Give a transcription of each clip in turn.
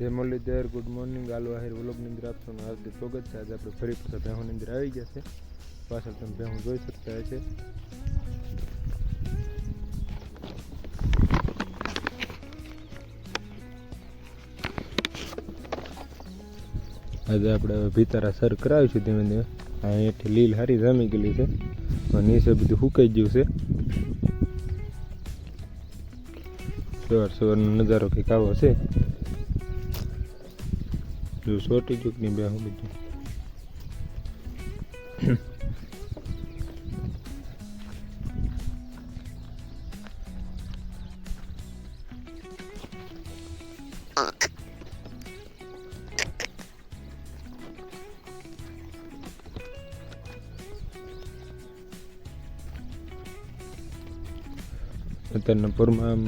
જય Muralidhar, good morning. આલુ આહિર વ્લોગની અંદર આપનું હાર્દિક સ્વાગત છે. આજે આપણે ફરી પાછા ભેહુની અંદર આવી ગયા છે. પાછળ તમે ભેહું જોઈ શકતા છે. આજે આપણે ભીતારા સર કરાવીશું ધીમે ધીમે. અહીંયાથી લીલ હારી જામી ગયેલી છે, નીચે બધું સુકાઈ ગયું છે. સવારનો નજારો કંઈક આવો છે. જો છોટી ચૂકની બે હું બધું અત્યારના પૂરમાં આમ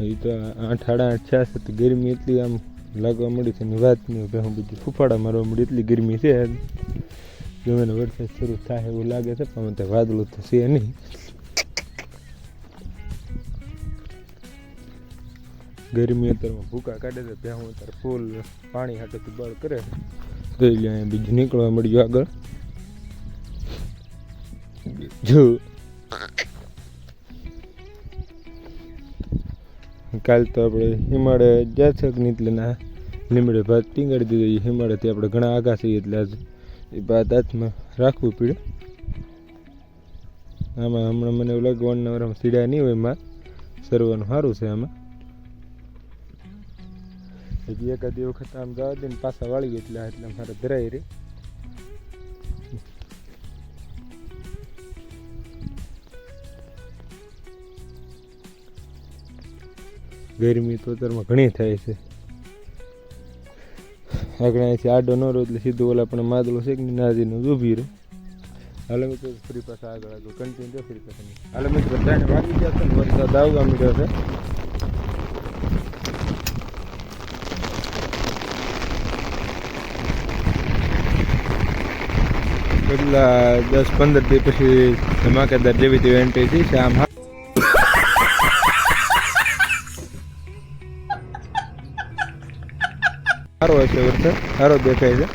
એ તો 8 સાડા 8 થયા છે તો ગરમી એટલી આમ લાગવા મળી છે ને વાત નહીં. હું બીજું ફૂફાડા મારવા મળી એટલી ગરમી છે. ગમે વરસાદ શરૂ થાય એવું લાગે છે પણ તે વાદળું તો છે નહીં. ગરમી અત્યારમાં ભૂકા કાઢે છે. ભેહું અત્યારે ફૂલ પાણી હાટેથી બળ કરે જોઈ લે. અહીંયા બીજું નીકળવા મળ્યું આગળ. જો કાલ તો આપણે હિમાળે જ્યાં છે કે એટલે ના લીમડે ભાત ટીંગાડી દીધો. હિમાળેથી આપણે ઘણા આઘા છીએ એટલે આજ એ ભાત હાથમાં રાખવું પડે. આમાં હમણાં મને એવું લાગે 1 નવરામાં સીડા નહીં હોય. એમાં સરવાનું સારું છે. આમાં હજી એકાદી વખત આમ જવા દે ને પાછા વાળી ગઈ એટલે મારે ધરાઈ રહી. ગરમી તો અત્યારમાં ઘણી થાય છે. આગળ અહીંથી આડો ન રહો એટલે સીધું ઓલા પણ માદલો છે કે નાજીને ઊભી રહે. હાલો મિત્રો ફરી પાછા આગળ કન્ટિન્યુ ફરી પાછા. હાલો મિત્રો 3 વાગી ગયા છે ને વરસાદ આવવા મળ્યો છે. કેટલા 10-15 દી પછી ધમાકેદાર જેવી તેવી એન્ટ્રી થઈ છે. આમ સારો હશે વરસાદ, સારો દેખાય છે.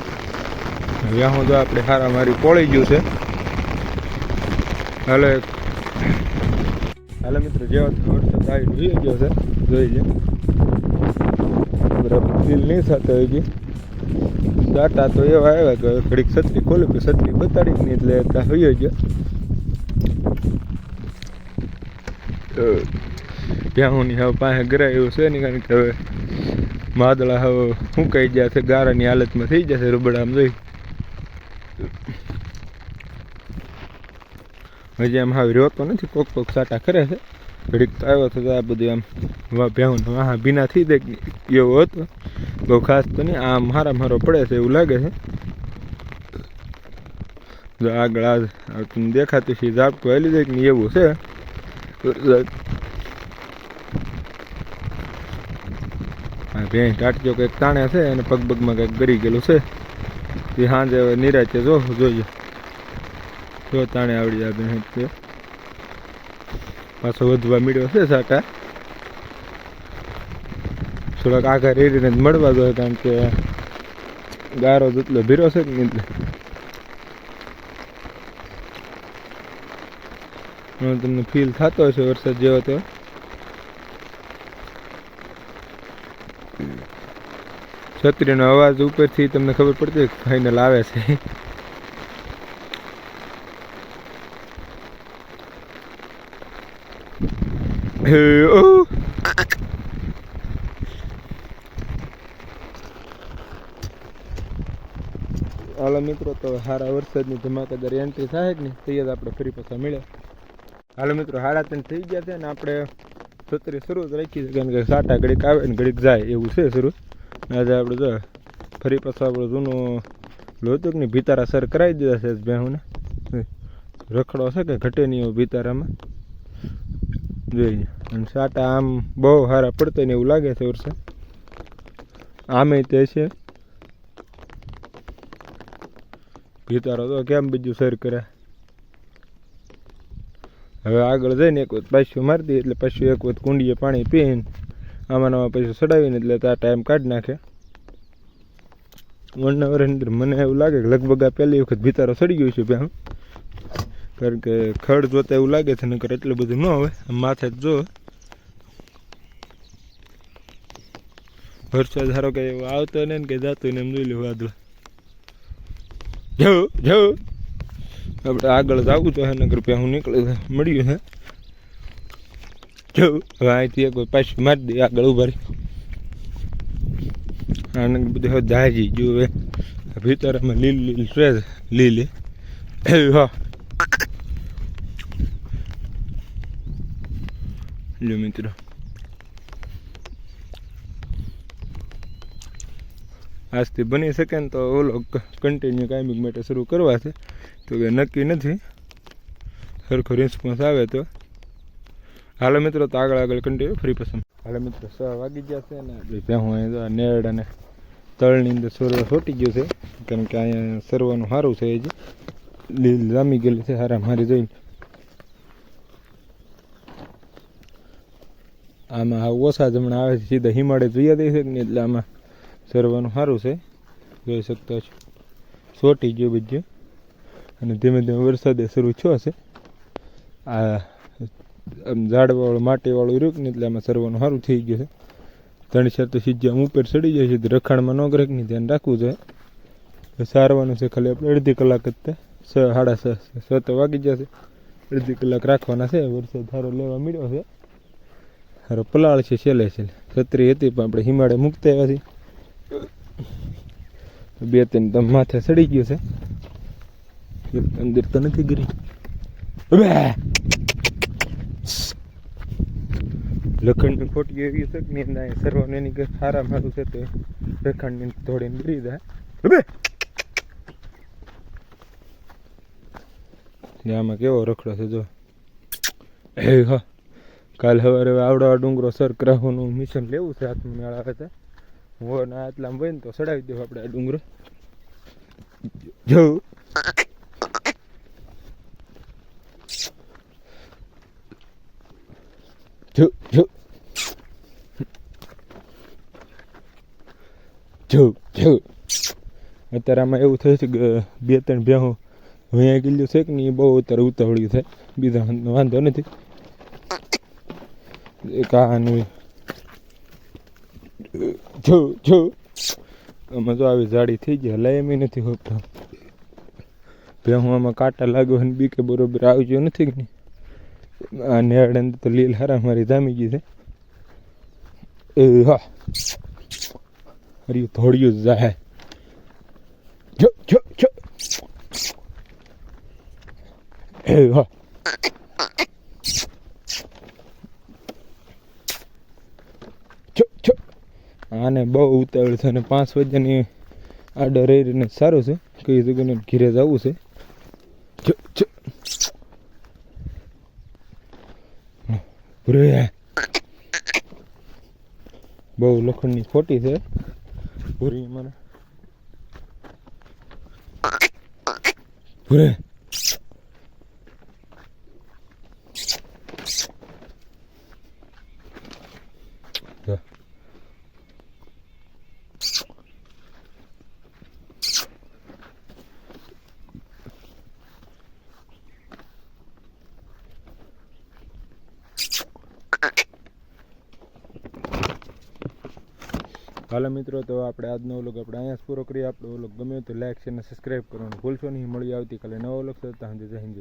ત્યાં હું તો આપણે હારા મારી પોળી ગયું છે. હાલે મિત્રો જેવો વરસાદ આવી જોઈ ગયો છે જોઈ લે. બરાબર ફીલ નહીં થતો હોય ગઈ. દાટા તો એવા આવ્યા કે ઘડીક છત્રી ખોલી કે છત્રી બતાડી નહીં એટલે ત્યાં હોઈ ગયો. ત્યાં હું હવે પાસે ગરાય એવું છે નહીં કારણ કે હવે માદળા હવે ફૂંકાઈ ગયા છે. ગારાની હાલતમાં થઈ જશે રૂબડામાં જોઈ. હજી આમ હવે રહ્યો નથી. કોક સાટા કરે છે. ઘડીક તો આવ્યો તો આ બધું આમ ભેહું વાહ ભીના થઈ દે એવો હતો. બહુ ખાસ તો નહીં. આમ હારો પડે છે એવું લાગે છે. જો આગળ આ તમને દેખાતું છે ઝાપટું આવી જાય કે નહીં એવું છે. ભેંસ ટાટજો કંઈક તાણે છે અને પગમાં કંઈક ગરી ગયેલું છે. એ સાંજે હવે નિરાતે જોઈએ જો તાણે આવડી જાય ભેંસ છે. પાછો વધવા મળ્યો છે સાટા. થોડાક આઘા રેડીને જ મળવા જોઈએ કારણ કે ગારો જેટલો ભીરો છે કે એટલે તમને ફીલ થતો હશે વરસાદ જેવો તો. છત્રીનો અવાજ ઉપરથી તમને ખબર પડતી ફાઇનલ આવે છે. હાલો મિત્રો તો સારા વરસાદની ધમાકેદાર એન્ટ્રી થાય કે નહીં તૈયાર આપણે ફરી પાછા મળ્યા. હાલો મિત્રો 3:30 થઈ ગયા છે ને આપણે છત્રી શરૂ જ રાખી છે કારણ કે સાટા ઘડીક આવે ને ઘડીક જાય એવું છે શરૂ. આજે આપણે જો ફરી પાછું આપણે જૂનું લોતું ને ભીતારા સર કરાવી દીધા છે. ભેહુંને રખડો છે કે ઘટે નહીં એવું ભીતારામાં જોઈએ. અને સાટા આમ બહુ સારા પડતા ને એવું લાગે છે વરસાદ. આમે તે છે ભીતારો તો કેમ બીજું સર કરે. હવે આગળ જઈને એક વખત પાછું મારી દઈએ એટલે પાછું એક વખત કુંડીએ પાણી પીને આમાં પૈસા ચડાવીને એટલે આ ટાઈમ કાઢી નાખે 1 અવરની અંદર. મને એવું લાગે કે લગભગ આ પહેલી વખત ભીતારો ચડી ગયો છે ભેહું, કારણ કે ખડ જોતા એવું લાગે છે, નકર એટલું બધું ન હોય. માથે જ જો વરસાદ ધારો કે એવું આવતો ને કે જતો ને એમ જોઈ લે વાદળ. જવું આપણે આગળ જવું તો હે, નગર હું નીકળી મળ્યું છે. જવું હવે અહીંથી એક પાછી મારી દઈએ, આગળ ઉભા રહી. આને બધું હવે દાજી જોવે ભીતરમાં લીલી ટ્રેસ લીલી. હા લો મિત્રો, આજથી બની શકે ને તો ઓલો કન્ટિન્યુ કાયમિક માટે શરૂ કરવા છે, તો કે નક્કી નથી, સરખો રિસ્પોન્સ આવે તો. હાલો મિત્રો, તો આગળ કન્ટિન્યુ ફરી પસંદ. હાલો મિત્રો, 6 વાગી ગયા છે ને હું અહીંયા નેરડ અને તળની અંદર સર્વ છોટી ગયું છે, કારણ કે અહીંયા સર્વનું સારું છે, હજી લીલ જામી ગયેલી છે હારા મારી જોઈને. આમાં ઓછા જમણા આવે છે, સીધા હિમાડે જોઈ દે છે ને, એટલે આમાં સર્વનું સારું છે, જોઈ શકતો છો. છોટી ગયું બધું અને ધીમે ધીમે વરસાદે શરૂ થયો છે. આ ઝાડવાળું માટીવાળું રહ્યું ને, એટલે આમાં સર્વનું સારું થઈ ગયું છે. 3-4 તો સીધા ઉપર ચડી જાય છે, રખાણમાં ન ગ્રહની ધ્યાન રાખવું જોઈએ. સારવાનું છે ખાલી આપણે અડધી કલાક જ તે 6, 6:30 તો વાગી જશે, અડધી કલાક રાખવાના છે. વરસાદ સારો લેવા મળ્યો છે, સારો પલાળ છે, છેલ્લે છત્રી હતી પણ આપણે હિમાડે મૂકતા આવ્યા છીએ. 2-3 તો માથે ચડી ગયું છે, અંદર તો નથી ગરી. લખણની ખોટી એવી છે કે નહીં, સર્વને એની સારા મારું છે, તો લખણની થોડીને ગરી જાય. આમાં કેવો રખડો છે જો. હા, કાલ સવારે આવડો ડુંગરો સર કરાવવાનું મિશન લેવું છે, હાથમાં મેળ આવે છે. હું આટલામાં હોય ને તો ચડાવી દેવું આપણે આ ડુંગરો. જવું અત્યારે આમાં એવું થયું છે કે 2-3 ભેહું વયા ગયેલું છે કે નહીં, બહુ અત્યારે ઉતાવળ્યું થાય, બીજા વાંધો નથી. એક આનું આમાં જો આવી જાડી થઈ ગઈ, હલાય એમ નથી હોતા. ભેહું આમાં કાંટા લાગ્યો ને બીકે બરોબર આવજો નથી કે નહીં. આ નેરડ અંદર તો લીલ હારા મારી જામી ગઈ છે. હા હરિયું થોડ્યું જ જાય. હા આને બહુ ઉતાવળ છે અને 5 વાગ્યાની આડર રહીને સારું છે, કઈ જગ્યાને ઘીરે જવું છે. બહુ લોખંડની ખોટી છે પૂરી મને. પૂરે હાલો મિત્રો, તો આપણે આજનો વ્લોગ આપણે અહીંયા પૂરો કરીએ. આપણો વ્લોગ ગમ્યો તો લાઈક, શેર અને સબસ્ક્રાઈબ કરવાનું ભૂલશો નહીં. મળી આવતીકાલે નવો વ્લોગ સાથે. જય હિન્દ.